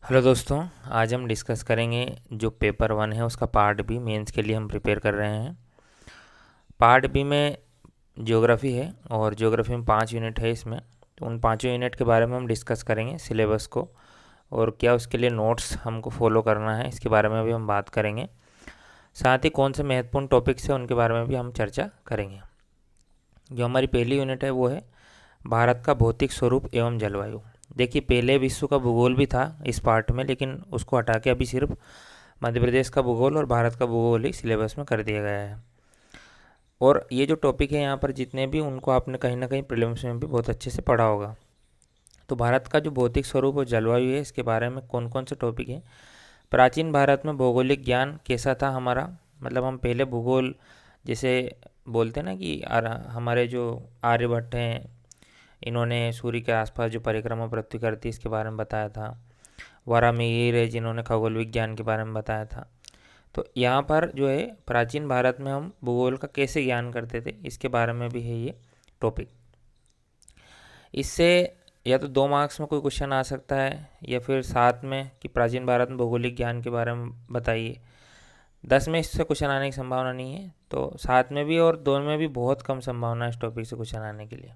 Hello दोस्तों। आज हम डिस्कस करेंगे जो पेपर 1 है उसका पार्ट बी मेंस के लिए हम प्रिपेयर कर रहे हैं। पार्ट बी में ज्योग्राफी है और ज्योग्राफी में 5 यूनिट है इसमें। तो उन पाँचों यूनिट के बारे में हम डिस्कस करेंगे, सिलेबस को और क्या उसके लिए नोट्स हमको फॉलो करना है इसके बारे में भी हम बात करेंगे। साथ ही कौन से महत्वपूर्ण टॉपिक्स हैं उनके बारे में भी हम चर्चा करेंगे। जो हमारी पहली यूनिट है वो है भारत का भौतिक स्वरूप एवं जलवायु। देखिए, पहले विश्व का भूगोल भी था इस पार्ट में, लेकिन उसको हटा के अभी सिर्फ मध्य प्रदेश का भूगोल और भारत का भूगोल ही सिलेबस में कर दिया गया है। और ये जो टॉपिक है यहाँ पर जितने भी, उनको आपने कहीं ना कहीं प्रीलिम्स में भी बहुत अच्छे से पढ़ा होगा। तो भारत का जो भौतिक स्वरूप और जलवायु है इसके बारे में कौन कौन से टॉपिक हैं। प्राचीन भारत में भौगोलिक ज्ञान कैसा था हमारा, मतलब हम पहले भूगोल जैसे बोलते हैं ना कि हमारे जो आर्यभट्ट हैं, इन्होंने सूर्य के आसपास जो परिक्रमा पृथ्वी करती है इसके बारे में बताया था। वारामिहिर है जिन्होंने खगोल विज्ञान के बारे में बताया था। तो यहाँ पर जो है प्राचीन भारत में हम भूगोल का कैसे ज्ञान करते थे इसके बारे में भी है ये टॉपिक। इससे या तो 2 मार्क्स में कोई क्वेश्चन आ सकता है या फिर 7 में कि प्राचीन भारत में भौगोलिक ज्ञान के बारे में बताइए। 10 में इससे क्वेश्चन आने की संभावना नहीं है, तो 7 में भी और 2 में भी बहुत कम संभावना है इस टॉपिक से क्वेश्चन आने के लिए।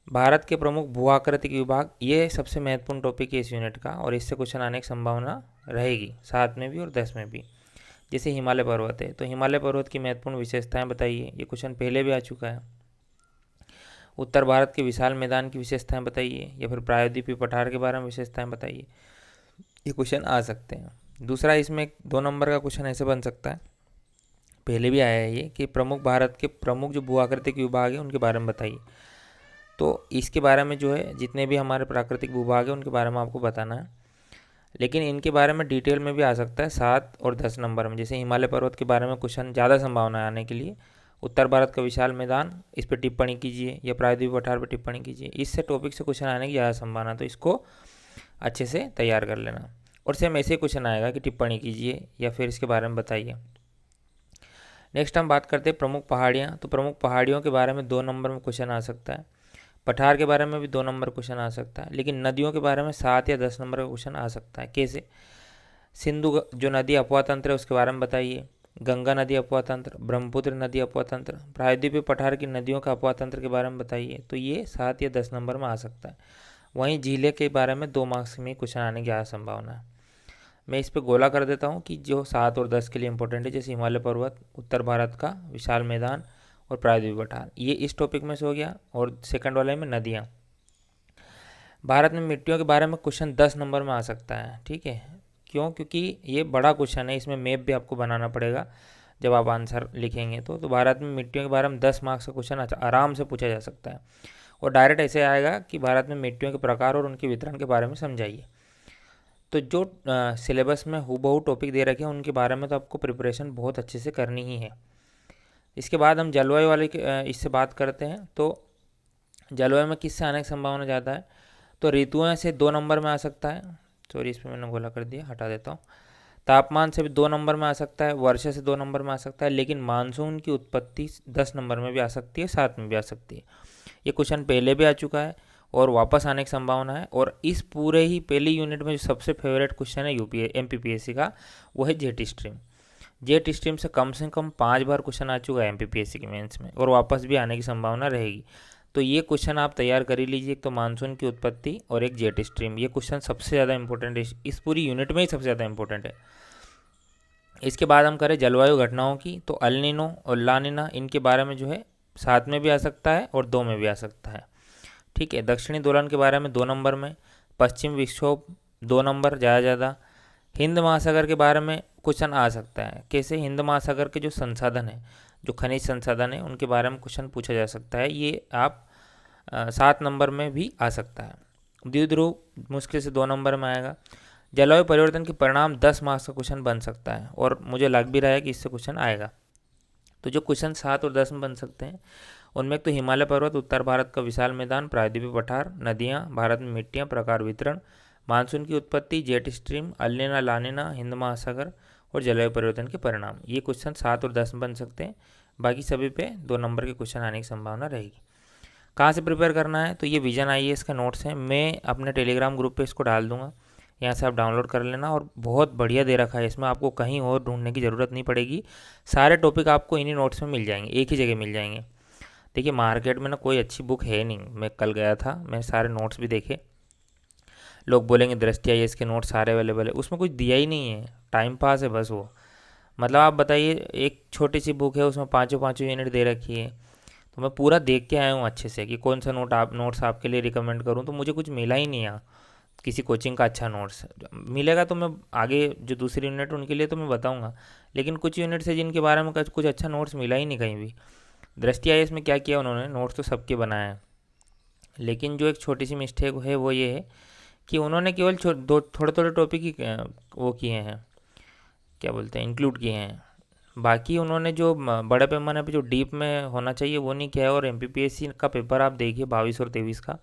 भारत के प्रमुख भू आकृतिक विभाग, ये सबसे महत्वपूर्ण टॉपिक है इस यूनिट का और इससे क्वेश्चन आने की संभावना रहेगी 7 में भी और 10 में भी। जैसे हिमालय पर्वत है तो हिमालय पर्वत की महत्वपूर्ण विशेषताएं बताइए, ये क्वेश्चन पहले भी आ चुका है। उत्तर भारत के विशाल मैदान की विशेषताएं बताइए या फिर प्रायद्वीपीय पठार के बारे में विशेषताएं बताइए, ये क्वेश्चन आ सकते हैं। दूसरा, इसमें 2 नंबर का क्वेश्चन ऐसे बन सकता है, पहले भी आया है ये, कि प्रमुख भारत के प्रमुख जो भू आकृतिक विभाग है उनके बारे में बताइए। तो इसके बारे में जो है जितने भी हमारे प्राकृतिक भूभाग है उनके बारे में आपको बताना है, लेकिन इनके बारे में डिटेल में भी आ सकता है 7 और 10 नंबर में। जैसे हिमालय पर्वत के बारे में क्वेश्चन ज़्यादा संभावना है आने के लिए। उत्तर भारत का विशाल मैदान, इस पर टिप्पणी कीजिए या प्रायद्वीप पठार पर टिप्पणी कीजिए, इससे टॉपिक से क्वेश्चन आने की ज़्यादा संभावना, तो इसको अच्छे से तैयार कर लेना। और सेम ऐसे क्वेश्चन आएगा कि टिप्पणी कीजिए या फिर इसके बारे में बताइए। नेक्स्ट हम बात करते हैं प्रमुख पहाड़ियाँ। तो प्रमुख पहाड़ियों के बारे में 2 नंबर में क्वेश्चन आ सकता है। पठार के बारे में भी 2 नंबर क्वेश्चन आ सकता है, लेकिन नदियों के बारे में 7 या 10 नंबर का क्वेश्चन आ सकता है। कैसे? सिंधु जो नदी अपवा तंत्र है उसके बारे में बताइए, गंगा नदी अपवा तंत्र, ब्रह्मपुत्र नदी अपवा तंत्र, प्रायद्वीपीय पठार की नदियों का अपवा तंत्र के बारे में बताइए। तो ये 7 या 10 नंबर में आ सकता है। वहीं झीलें के बारे में 2 मार्क्स में क्वेश्चन आने की ज़्यादा संभावना है। मैं इस पर गोला कर देता हूँ कि जो 7 और 10 के लिए इंपॉर्टेंट है, जैसे हिमालय पर्वत, उत्तर भारत का विशाल मैदान और प्रायद्वीप पठार, ये इस टॉपिक में से हो गया। और सेकंड वाले में नदियाँ। भारत में मिट्टियों के बारे में क्वेश्चन 10 नंबर में आ सकता है, ठीक है। क्यों? क्योंकि ये बड़ा क्वेश्चन है, इसमें मैप भी आपको बनाना पड़ेगा जब आप आंसर लिखेंगे। तो भारत में मिट्टियों के बारे में 10 मार्क्स का क्वेश्चन आराम से पूछा जा सकता है। और डायरेक्ट ऐसे आएगा कि भारत में मिट्टियों के प्रकार और उनके वितरण के बारे में समझाइए। तो जो सिलेबस में हूबहू टॉपिक दे रखे हैं उनके बारे में तो आपको प्रिपरेशन बहुत अच्छे से करनी ही है। इसके बाद हम जलवायु वाले इससे बात करते हैं। तो जलवायु में किससे आने की संभावना ज़्यादा है? तो ऋतुओं से 2 नंबर में आ सकता है। सॉरी, इस पर मैंने गोला कर दिया, हटा देता हूँ। तापमान से भी 2 नंबर में आ सकता है, वर्षा से 2 नंबर में आ सकता है, लेकिन मानसून की उत्पत्ति 10 नंबर में भी आ सकती है, 7 में भी आ सकती है। ये क्वेश्चन पहले भी आ चुका है और वापस आने की संभावना है। और इस पूरे ही पहली यूनिट में जो सबसे फेवरेट क्वेश्चन है यूपी एमपीपीएससी का, वो है जेट स्ट्रीम। जेट स्ट्रीम से कम 5 बार क्वेश्चन आ चुका है एमपीपीएससी के मेंस में और वापस भी आने की संभावना रहेगी। तो ये क्वेश्चन आप तैयार कर ही लीजिए, एक तो मानसून की उत्पत्ति और एक जेट स्ट्रीम। ये क्वेश्चन सबसे ज़्यादा इंपॉर्टेंट है, इस पूरी यूनिट में ही सबसे ज़्यादा इंपॉर्टेंट है। इसके बाद हम करें जलवायु घटनाओं की, तो अल नीनो और ला नीना, इनके बारे में जो है 7 में भी आ सकता है और 2 में भी आ सकता है, ठीक है। दक्षिणी दोलन के बारे में 2 नंबर में, पश्चिम विक्षोभ 2 नंबर ज़्यादा। हिंद महासागर के बारे में क्वेश्चन आ सकता है। कैसे? हिंद महासागर के जो संसाधन है, जो खनिज संसाधन है, उनके बारे में क्वेश्चन पूछा जा सकता है। ये आप 7 नंबर में भी आ सकता है। द्विध्रुव मुश्किल से 2 नंबर में आएगा। जलवायु परिवर्तन के परिणाम 10 मार्क्स का क्वेश्चन बन सकता है और मुझे लग भी रहा है कि इससे क्वेश्चन आएगा। तो जो क्वेश्चन 7 और 10 में बन सकते हैं उनमें एक तो हिमालय पर्वत, उत्तर भारत का विशाल मैदान, प्रायद्वीपीय पठार, नदियाँ, भारत में मिट्टियाँ, प्रकार वितरण, मानसून की उत्पत्ति, जेट स्ट्रीम, अल नीनो ला नीना, हिंद महासागर और जलवायु परिवर्तन के परिणाम, ये क्वेश्चन 7 और 10 में बन सकते हैं। बाकी सभी पे 2 नंबर के क्वेश्चन आने की संभावना रहेगी। कहाँ से प्रिपेयर करना है? तो ये विजन आईएएस का नोट्स है, मैं अपने टेलीग्राम ग्रुप पे इसको डाल दूंगा। यहाँ से आप डाउनलोड कर लेना, और बहुत बढ़िया दे रखा है इसमें, आपको कहीं और ढूंढने की ज़रूरत नहीं पड़ेगी। सारे टॉपिक आपको इन्हीं नोट्स में मिल जाएंगे, एक ही जगह मिल जाएंगे। देखिए मार्केट में ना कोई अच्छी बुक है नहीं, मैं कल गया था, मैं सारे नोट्स भी देखे। लोग बोलेंगे दृष्टि IAS के नोट्स सारे अवेलेबल है, उसमें कुछ दिया ही नहीं है, टाइम पास है बस वो। मतलब आप बताइए, एक छोटी सी बुक है, उसमें पाँचों पाँचों यूनिट दे रखी है। तो मैं पूरा देख के आया हूँ अच्छे से कि कौन सा नोट्स आपके लिए रिकमेंड करूँ, तो मुझे कुछ मिला ही नहीं यहाँ किसी कोचिंग का अच्छा नोट्स। मिलेगा तो मैं आगे जो दूसरी यूनिट उनके लिए तो मैं बताऊंगा, लेकिन कुछ यूनिट्स है जिनके बारे में कुछ अच्छा नोट्स मिला ही नहीं कहीं भी। दृष्टि IAS में क्या किया उन्होंने, नोट्स तो सबके बनाए हैं, लेकिन जो एक छोटी सी मिस्टेक है वो ये है कि उन्होंने केवल दो थोड़े थोड़े टॉपिक ही वो किए हैं, क्या बोलते हैं, इंक्लूड किए हैं। बाकी उन्होंने जो बड़े पैमाने पे जो डीप में होना चाहिए वो नहीं किया है। और MPPSC का पेपर आप देखिए 22 और 23 का,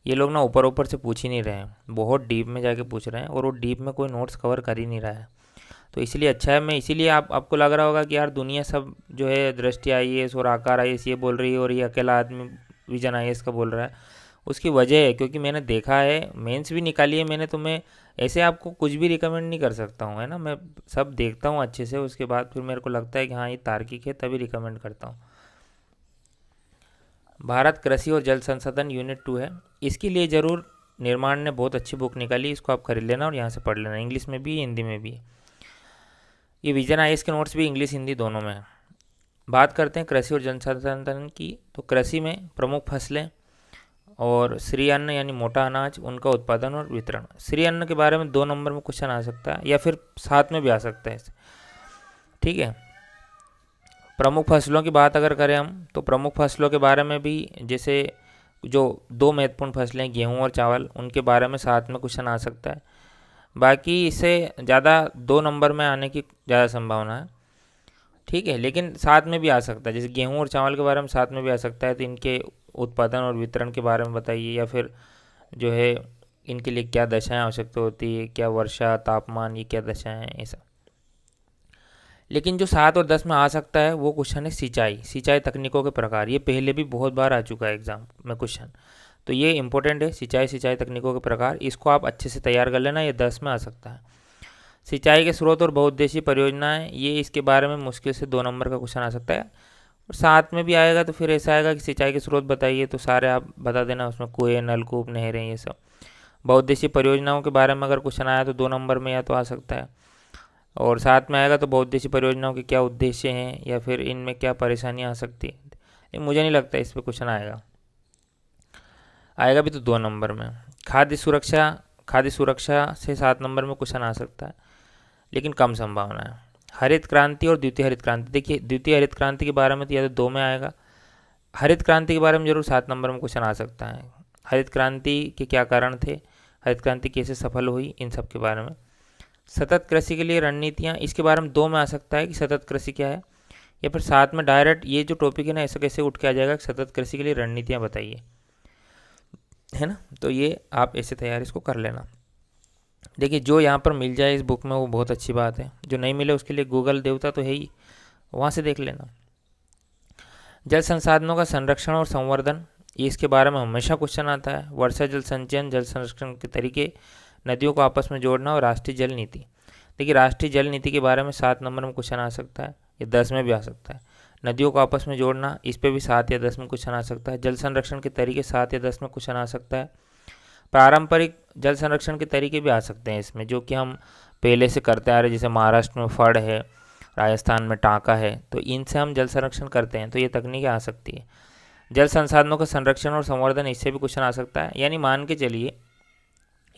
ये लोग ना ऊपर ऊपर से पूछ ही नहीं रहे हैं, बहुत डीप में जाके पूछ रहे हैं, और वो डीप में कोई नोट्स कवर कर ही नहीं रहा है। तो इसीलिए अच्छा है, मैं इसीलिए आपको लग रहा होगा कि यार दुनिया सब जो है दृष्टि IAS और आकार IAS ये बोल रही है, और ये अकेला आदमी विजन IAS का बोल रहा है। उसकी वजह है क्योंकि मैंने देखा है, मेंस भी निकाली है मैंने, तो मैं ऐसे आपको कुछ भी रिकमेंड नहीं कर सकता हूँ, है ना। मैं सब देखता हूँ अच्छे से, उसके बाद फिर मेरे को लगता है कि हाँ ये तार्किक है, तभी रिकमेंड करता हूँ। भारत कृषि और जल संसाधन यूनिट 2 है, इसके लिए ज़रूर निर्माण ने बहुत अच्छी बुक निकाली, इसको आप खरीद लेना और यहाँ से पढ़ लेना, इंग्लिश में भी हिंदी में भी। ये विजन IAS के नोट्स भी इंग्लिश हिंदी दोनों में है। बात करते हैं कृषि और जल संसाधन की, तो कृषि में प्रमुख फसलें और श्री अन्न यानी मोटा अनाज, उनका उत्पादन और वितरण। श्री अन्न के बारे में 2 नंबर में क्वेश्चन आ सकता है, या फिर साथ में भी आ सकता है, ठीक है। प्रमुख फसलों की बात अगर करें हम, तो प्रमुख फसलों के बारे में भी, जैसे जो 2 महत्वपूर्ण फसलें गेहूं और चावल, उनके बारे में साथ में क्वेश्चन आ सकता है। बाकी इससे ज़्यादा 2 नंबर में आने की ज़्यादा संभावना है, ठीक है, लेकिन साथ में भी आ सकता है, जैसे गेहूं और चावल के बारे में साथ में भी आ सकता है, तो इनके उत्पादन और वितरण के बारे में बताइए, या फिर जो है इनके लिए क्या दशाएं आवश्यकता होती है, क्या वर्षा तापमान, ये क्या दशाएं हैं, ऐसा। लेकिन जो 7 और 10 में आ सकता है वो क्वेश्चन है सिंचाई तकनीकों के प्रकार। ये पहले भी बहुत बार आ चुका है एग्जाम में क्वेश्चन, तो ये इंपॉर्टेंट है, सिंचाई तकनीकों के प्रकार, इसको आप अच्छे से तैयार कर लेना, ये 10 में आ सकता है। सिंचाई के स्रोत और बहुउद्देशीय परियोजनाएं, ये इसके बारे में मुश्किल से 2 नंबर का क्वेश्चन आ सकता है। और साथ में भी आएगा तो फिर ऐसा आएगा कि सिंचाई के स्रोत बताइए, तो सारे आप बता देना, उसमें कुएँ नलकूप नहरें ये सब। बहुउद्देशीय परियोजनाओं के बारे में अगर क्वेश्चन आया तो 2 नंबर में या तो आ सकता है, और साथ में आएगा तो बहुउद्देशीय परियोजनाओं के क्या उद्देश्य हैं, या फिर इनमें क्या परेशानियां आ सकती है। लेकिन मुझे नहीं लगता इस पर क्वेश्चन आएगा भी तो 2 नंबर में। खाद्य सुरक्षा से 7 नंबर में क्वेश्चन आ सकता है, लेकिन कम संभावना है। हरित क्रांति और द्वितीय हरित क्रांति, देखिए द्वितीय हरित क्रांति के बारे में तो या तो 2 में आएगा, हरित क्रांति के बारे में जरूर 7 नंबर में क्वेश्चन आ सकता है। हरित क्रांति के क्या कारण थे, हरित क्रांति कैसे सफल हुई, इन सब के बारे में। सतत कृषि के लिए रणनीतियाँ, इसके बारे में 2 में आ सकता है कि सतत कृषि क्या है, या फिर साथ में डायरेक्ट ये जो टॉपिक है ना, ऐसा कैसे उठ के आ जाएगा कि सतत कृषि के लिए रणनीतियाँ बताइए, है ना। तो ये आप ऐसे तैयार इसको कर लेना। देखिए जो यहाँ पर मिल जाए इस बुक में वो बहुत अच्छी बात है, जो नहीं मिले उसके लिए गूगल देवता तो है ही, वहाँ से देख लेना। जल संसाधनों का संरक्षण और संवर्धन, ये इसके बारे में हमेशा क्वेश्चन आता है। वर्षा जल संचयन, जल संरक्षण के तरीके, नदियों को आपस में जोड़ना, और राष्ट्रीय जल नीति। देखिए राष्ट्रीय जल नीति के बारे में 7 नंबर में क्वेश्चन आ सकता है, ये 10 में भी आ सकता है। नदियों को आपस में जोड़ना, इस पर भी 7 या 10 में क्वेश्चन आ सकता है। जल संरक्षण के तरीके 7 या 10 में क्वेश्चन आ सकता है। पारंपरिक जल संरक्षण के तरीके भी आ सकते हैं इसमें, जो कि हम पहले से करते आ रहे, जैसे महाराष्ट्र में फड़ है, राजस्थान में टाँका है, तो इनसे हम जल संरक्षण करते हैं, तो ये तकनीकें आ सकती है। जल संसाधनों का संरक्षण और संवर्धन, इससे भी क्वेश्चन आ सकता है। यानी मान के चलिए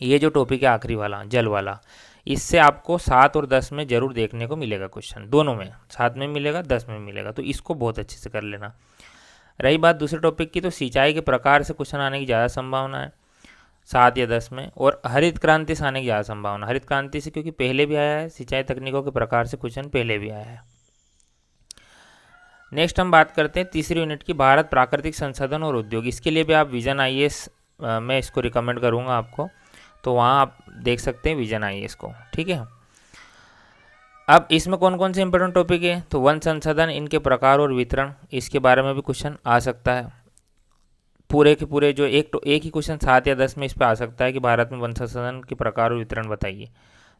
ये जो टॉपिक है आखिरी वाला जल वाला, इससे आपको 7 और 10 में जरूर देखने को मिलेगा क्वेश्चन, दोनों में, 7 में मिलेगा 10 में मिलेगा, तो इसको बहुत अच्छे से कर लेना। रही बात दूसरे टॉपिक की, तो सिंचाई के प्रकार से क्वेश्चन आने की ज़्यादा संभावना है 7 या 10 में, और हरित क्रांति से आने की ज़्यादा संभावना, हरित क्रांति से क्योंकि पहले भी आया है, सिंचाई तकनीकों के प्रकार से क्वेश्चन पहले भी आया है। नेक्स्ट हम बात करते हैं तीसरी यूनिट की, भारत प्राकृतिक संसाधन और उद्योग। इसके लिए भी आप विजन IAS में इसको रिकमेंड करूँगा आपको, तो वहाँ आप देख सकते हैं विजन IAS को, ठीक है। अब इसमें कौन कौन से इंपॉर्टेंट टॉपिक है, तो वन संसाधन, इनके प्रकार और वितरण, इसके बारे में भी क्वेश्चन आ सकता है। पूरे के पूरे जो एक ही क्वेश्चन 7 या 10 में इस पे आ सकता है कि भारत में वन संसाधन के प्रकार और वितरण बताइए।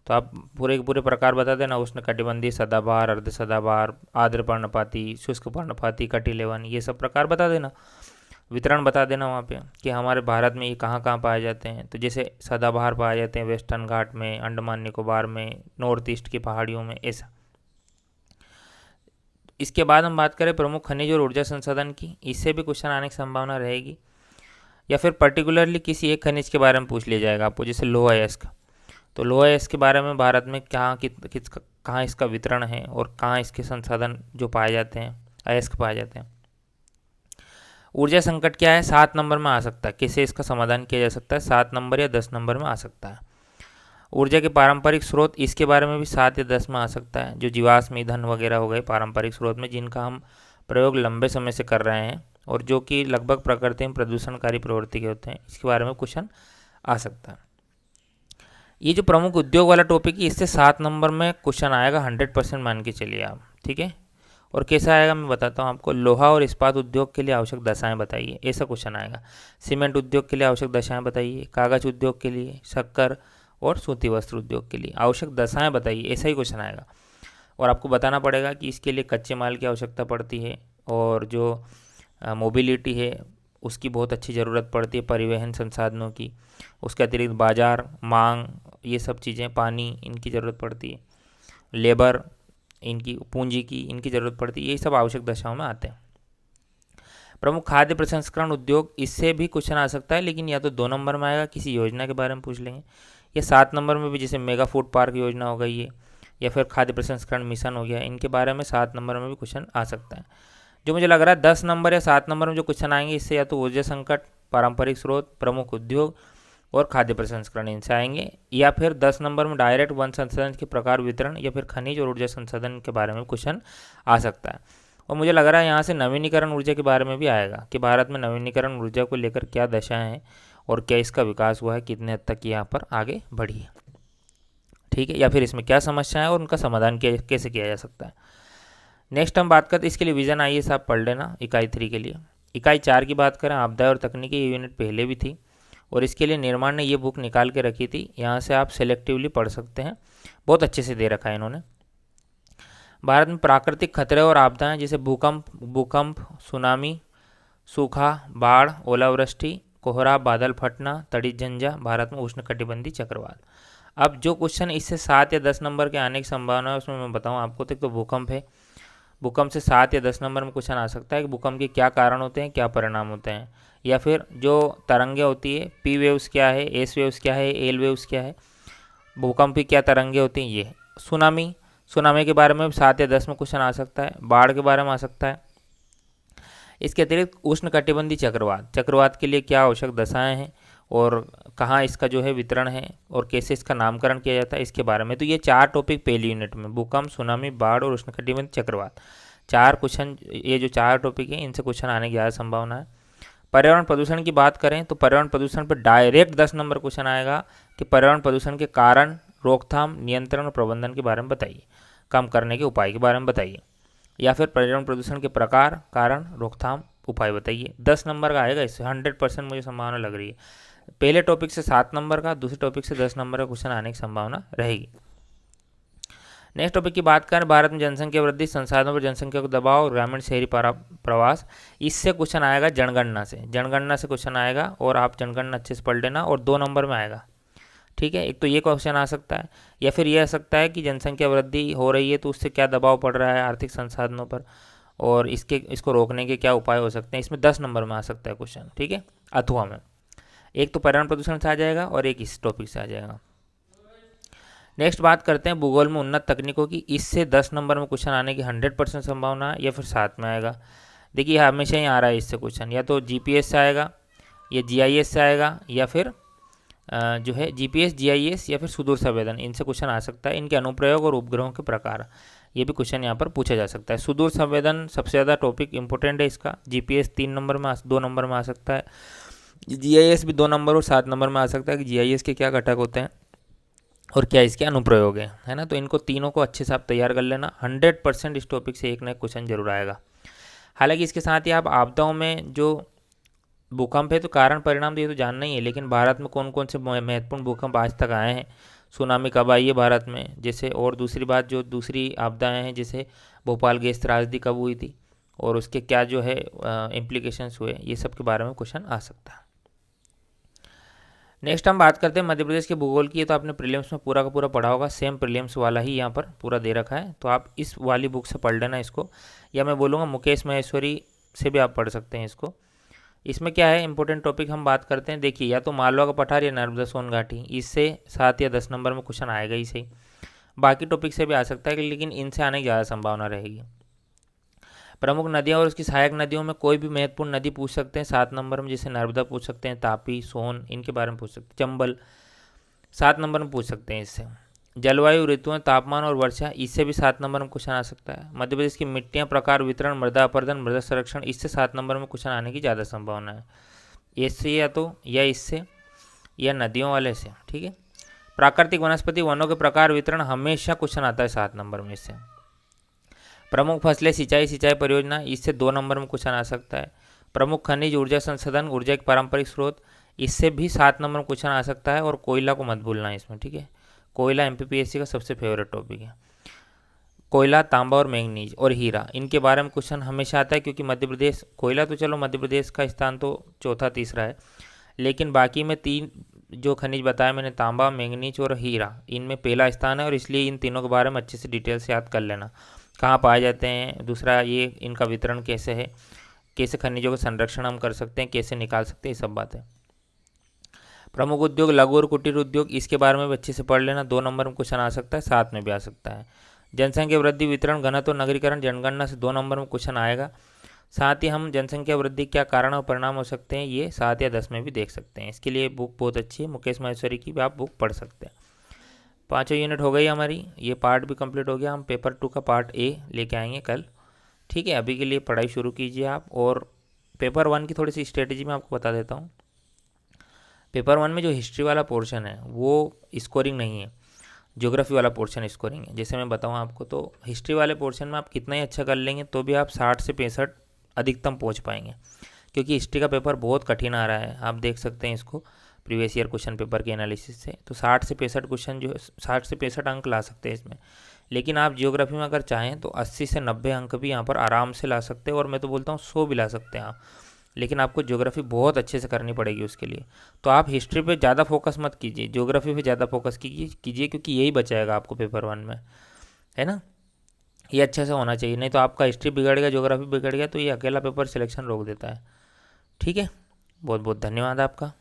तो आप पूरे के पूरे प्रकार बता देना, उष्णकटिबंधीय, सदाबहार, अर्ध सदाबहार, आर्द्र पर्णपाती, शुष्क पर्णपाती, कटिलेवन, ये सब प्रकार बता देना। वितरण बता देना वहाँ पे कि हमारे भारत में ये कहाँ कहाँ पाए जाते हैं। तो जैसे सदाबहार पाए जाते हैं वेस्टर्न घाट में, अंडमान निकोबार में, नॉर्थ ईस्ट की पहाड़ियों में, ऐसा। इसके बाद हम बात करें प्रमुख खनिज और ऊर्जा संसाधन की, इससे भी क्वेश्चन आने की संभावना रहेगी। या फिर पर्टिकुलरली किसी एक खनिज के बारे में पूछ लिया जाएगा आपको, जैसे लोहा अयस्क। तो लोहा अयस्क के बारे में भारत में कहाँ इसका वितरण है और कहाँ इसके संसाधन जो पाए जाते हैं, अयस्क पाए जाते हैं। ऊर्जा संकट क्या है, 7 नंबर में आ सकता है। कैसे इसका समाधान किया जा सकता है, 7 नंबर या 10 नंबर में आ सकता है। ऊर्जा के पारंपरिक स्रोत, इसके बारे में भी 7 या 10 में आ सकता है। जो जीवाश्म ईंधन वगैरह हो गए पारंपरिक स्रोत में, जिनका हम प्रयोग लंबे समय से कर रहे हैं और जो कि लगभग प्रकृति में प्रदूषणकारी प्रवृत्ति के होते हैं, इसके बारे में क्वेश्चन आ सकता है। ये जो प्रमुख उद्योग वाला टॉपिक है, इससे 7 नंबर में क्वेश्चन आएगा 100% मान के चलिए आप, ठीक है। और कैसा आएगा मैं बताता हूँ आपको। लोहा और इस्पात उद्योग के लिए आवश्यक दशाएं बताइए, ऐसा क्वेश्चन आएगा। सीमेंट उद्योग के लिए आवश्यक दशाएं बताइए। कागज उद्योग के लिए, शक्कर और सूती वस्त्र उद्योग के लिए आवश्यक दशाएं बताइए, ऐसा ही क्वेश्चन आएगा। और आपको बताना पड़ेगा कि इसके लिए कच्चे माल की आवश्यकता पड़ती है और जो मोबिलिटी है उसकी बहुत अच्छी ज़रूरत पड़ती है, परिवहन संसाधनों की। उसके अतिरिक्त बाज़ार, मांग, ये सब चीज़ें, पानी, इनकी ज़रूरत पड़ती है। लेबर, इनकी पूंजी की, इनकी ज़रूरत पड़ती है। ये सब आवश्यक दशाओं में आते हैं। प्रमुख खाद्य प्रसंस्करण उद्योग, इससे भी क्वेश्चन आ सकता है, लेकिन या तो 2 नंबर में आएगा, किसी योजना के बारे में पूछ लेंगे, या 7 नंबर में भी, जैसे मेगा फूड पार्क योजना हो गई है या फिर खाद्य प्रसंस्करण मिशन हो गया, इनके बारे में 7 नंबर में भी क्वेश्चन आ सकता है। जो मुझे लग रहा है 10 नंबर या 7 नंबर में जो क्वेश्चन आएंगे, इससे या तो ऊर्जा संकट, पारंपरिक स्रोत, प्रमुख उद्योग और खाद्य प्रसंस्करण, इनसे आएंगे। या फिर 10 नंबर में डायरेक्ट वन संसाधन के प्रकार, वितरण, या फिर खनिज और ऊर्जा संसाधन के बारे में क्वेश्चन आ सकता है। और मुझे लग रहा है यहाँ से नवीनीकरण ऊर्जा के बारे में भी आएगा कि भारत में नवीनीकरण ऊर्जा को लेकर क्या दशाएं हैं और क्या इसका विकास हुआ है, कितने हद तक यहाँ पर आगे बढ़ी है, ठीक है। या फिर इसमें क्या समस्याएं और उनका समाधान कैसे किया जा सकता है। नेक्स्ट हम बात करते हैं इसके लिए विजन, आइए साहब पढ़ लेना इकाई 3 के लिए। इकाई 4 की बात करें, आपदा और तकनीकी, ये यूनिट पहले भी थी और इसके लिए निर्माण ने ये बुक निकाल के रखी थी। यहाँ से आप सेलेक्टिवली पढ़ सकते हैं, बहुत अच्छे से दे रखा है इन्होंने। भारत में प्राकृतिक खतरे और आपदाएं, जैसे भूकंप, सुनामी, सूखा, बाढ़, ओलावृष्टि, कोहरा, बादल फटना, तड़ित झंझा, भारत में उष्णकटिबंधीय चक्रवात। अब जो क्वेश्चन इससे 7 या 10 नंबर के आने की संभावना है, उसमें मैं बताऊं आपको। तो भूकंप है, भूकंप से 7 या 10 नंबर में क्वेश्चन आ सकता है कि भूकंप के क्या कारण होते हैं, क्या परिणाम होते हैं। या फिर जो तरंगे होती है, पी वेव्स क्या है, एस वेव्स क्या है, एल वेव्स क्या है, भूकंप की क्या तरंगे होती हैं, ये। सुनामी के बारे में 7 या 10 में क्वेश्चन आ सकता है। बाढ़ के बारे में आ सकता है। इसके अतिरिक्त उष्णकटिबंधीय चक्रवात के लिए क्या आवश्यक दशाएं हैं और कहाँ इसका जो है वितरण है और कैसे इसका नामकरण किया जाता है, इसके बारे में। तो ये 4 टॉपिक पहली यूनिट में, भूकंप, सुनामी, बाढ़ और उष्णकटिबंधीय चक्रवात, 4 क्वेश्चन, ये जो 4 टॉपिक हैं, इनसे क्वेश्चन आने की ज़्यादा संभावना है। पर्यावरण प्रदूषण की बात करें तो पर्यावरण प्रदूषण पर डायरेक्ट 10 नंबर क्वेश्चन आएगा कि पर्यावरण प्रदूषण के कारण, रोकथाम, नियंत्रण और प्रबंधन के बारे में बताइए, कम करने के उपाय के बारे में बताइए। या फिर पर्यावरण प्रदूषण के प्रकार, कारण, रोकथाम, उपाय बताइए। 10 नंबर का आएगा, इससे 100% मुझे संभावना लग रही है। पहले टॉपिक से 7 नंबर का, दूसरे टॉपिक से 10 नंबर का क्वेश्चन आने की संभावना रहेगी। नेक्स्ट टॉपिक की बात करें, भारत में जनसंख्या वृद्धि, संसाधनों पर जनसंख्या को दबाव और ग्रामीण शहरी प्रवास, इससे क्वेश्चन आएगा जनगणना से। जनगणना से क्वेश्चन आएगा और आप जनगणना अच्छे से पढ़ लेना और 2 नंबर में आएगा, ठीक है। एक तो ये क्वेश्चन आ सकता है, या फिर ये आ सकता है कि जनसंख्या वृद्धि हो रही है तो उससे क्या दबाव पड़ रहा है आर्थिक संसाधनों पर और इसको रोकने के क्या उपाय हो सकते हैं। इसमें 10 नंबर में आ सकता है क्वेश्चन, ठीक है, अथवा में। एक तो पर्यावरण प्रदूषण से आ जाएगा और एक इस टॉपिक से आ जाएगा। नेक्स्ट बात करते हैं भूगोल में उन्नत तकनीकों की, इससे 10 नंबर में क्वेश्चन आने की 100% संभावना है, या फिर 7 में आएगा। देखिए हमेशा ही आ रहा है इससे क्वेश्चन, या तो जीपीएस से आएगा, या जीआईएस से आएगा, या फिर जो है जीपीएस, जीआईएस या फिर सुदूर संवेदन, इनसे क्वेश्चन आ सकता है। इनके अनुप्रयोग और उपग्रहों के प्रकार, ये भी क्वेश्चन यहाँ पर पूछा जा सकता है। सुदूर संवेदन सबसे ज़्यादा टॉपिक इंपॉर्टेंट है इसका। जीपीएस 3 नंबर में 2 नंबर में आ सकता है। जीआईएस भी 2 नंबर और 7 नंबर में आ सकता है कि जीआईएस के क्या घटक होते हैं और क्या इसके अनुप्रयोग है ना। तो इनको तीनों को अच्छे से आप तैयार कर लेना, 100% इस टॉपिक से एक ना एक क्वेश्चन जरूर आएगा। हालांकि इसके साथ ही आप आपदाओं में जो भूकंप है तो कारण परिणाम तो ये तो जानना ही है, लेकिन भारत में कौन कौन से महत्वपूर्ण भूकंप आज तक आए हैं, सुनामी कब आई है भारत में जैसे, और दूसरी बात जो दूसरी आपदाएं हैं जैसे भोपाल गैस त्रासदी कब हुई थी और उसके क्या जो है इम्प्लीकेशंस हुए, ये सब के बारे में क्वेश्चन आ सकता है। नेक्स्ट हम बात करते हैं मध्य प्रदेश के भूगोल की। ये तो आपने प्रीलिम्स में पूरा का पूरा पढ़ा होगा, सेम प्रीलिम्स वाला ही यहाँ पर पूरा दे रखा है, तो आप इस वाली बुक से पढ़ लेना इसको, या मैं बोलूँगा मुकेश महेश्वरी से भी आप पढ़ सकते हैं इसको। इसमें क्या है इंपॉर्टेंट टॉपिक हम बात करते हैं, देखिए या तो मालवा का पठार या नर्मदा सोन घाटी, इससे 7 या 10 नंबर में क्वेश्चन आएगा ही सही। बाकी टॉपिक से भी आ सकता है लेकिन इनसे आने की ज़्यादा संभावना रहेगी। प्रमुख नदियाँ और उसकी सहायक नदियों में कोई भी महत्वपूर्ण नदी पूछ सकते हैं 7 नंबर में, जैसे नर्मदा पूछ सकते हैं, तापी, सोन, इनके बारे में पूछ सकते हैं, चंबल 7 नंबर में पूछ सकते हैं इससे। जलवायु, ऋतुएं, तापमान और वर्षा, इससे भी 7 नंबर में क्वेश्चन आ सकता है। मध्य प्रदेश की मिट्टियाँ, प्रकार, वितरण, मृदा अपर्दन, मृदा संरक्षण, इससे 7 नंबर में क्वेश्चन आने की ज़्यादा संभावना है। इससे या इससे या नदियों वाले से, ठीक है। प्राकृतिक वनस्पति, वनों के प्रकार, वितरण, हमेशा क्वेश्चन आता है 7 नंबर में इससे। प्रमुख फसलें, सिंचाई परियोजना, इससे 2 नंबर में क्वेश्चन आ सकता है। प्रमुख खनिज, ऊर्जा संसाधन, ऊर्जा के पारंपरिक स्रोत, इससे भी 7 नंबर में क्वेश्चन आ सकता है। और कोयला को मत भूलना है इसमें, ठीक है। कोयला एमपीपीएससी का सबसे फेवरेट टॉपिक है। कोयला, तांबा और मैंगनीज और हीरा, इनके बारे में क्वेश्चन हमेशा आता है, क्योंकि मध्य प्रदेश, कोयला तो चलो मध्य प्रदेश का स्थान तो चौथा तीसरा है, लेकिन बाकी में 3 जो खनिज बताया मैंने, तांबा, मैंगनीज और हीरा, इनमें पहला स्थान है, और इसलिए इन तीनों के बारे में अच्छे से डिटेल से याद कर लेना, कहाँ पाए जाते हैं, दूसरा ये इनका वितरण कैसे है, कैसे खनिजों का संरक्षण हम कर सकते हैं, कैसे निकाल सकते हैं, ये सब बातें। प्रमुख उद्योग, लघु और कुटीर उद्योग, इसके बारे में भी अच्छे से पढ़ लेना, 2 नंबर में क्वेश्चन आ सकता है, 7 में भी आ सकता है। जनसंख्या वृद्धि, वितरण, घनत्व, नगरीकरण, जनगणना से 2 नंबर में क्वेश्चन आएगा। साथ ही हम जनसंख्या वृद्धि क्या कारण और परिणाम हो सकते हैं, ये 7 या 10 में भी देख सकते हैं। इसके लिए बुक बहुत अच्छी है, मुकेश महेश्वरी की भी आप बुक पढ़ सकते हैं। 5 यूनिट हो गई हमारी, ये पार्ट भी कंप्लीट हो गया। हम पेपर 2 का पार्ट ए लेके आएंगे कल, ठीक है। अभी के लिए पढ़ाई शुरू कीजिए आप। और पेपर 1 की थोड़ी सी स्ट्रेटेजी मैं आपको बता देता हूँ। पेपर 1 में जो हिस्ट्री वाला पोर्शन है वो स्कोरिंग नहीं है, ज्योग्राफी वाला पोर्शन स्कोरिंग है। जैसे मैं बताऊँ आपको, तो हिस्ट्री वाले पोर्शन में आप कितना ही अच्छा कर लेंगे तो भी आप 60 से 65 अधिकतम पहुँच पाएंगे, क्योंकि हिस्ट्री का पेपर बहुत कठिन आ रहा है। आप देख सकते हैं इसको प्रीवियस ईयर क्वेश्चन पेपर के एनालिसिस से, तो 60 से 65 क्वेश्चन जो है 60 से 65 अंक ला सकते हैं इसमें। लेकिन आप जियोग्राफी में अगर चाहें तो 80 से 90 अंक भी यहाँ पर आराम से ला सकते हैं, और मैं तो बोलता हूँ 100 भी ला सकते हैं आप। लेकिन आपको ज्योग्राफी बहुत अच्छे से करनी पड़ेगी उसके लिए। तो आप हिस्ट्री पे ज़्यादा फोकस मत कीजिए, ज्योग्राफी पे ज़्यादा फोकस कीजिए, क्योंकि यही बचाएगा आपको पेपर 1 में, है ना। ये अच्छे से होना चाहिए, नहीं तो आपका हिस्ट्री बिगड़ गया, ज्योग्राफी बिगड़ गया, तो ये अकेला पेपर सिलेक्शन रोक देता है, ठीक है। बहुत बहुत धन्यवाद आपका।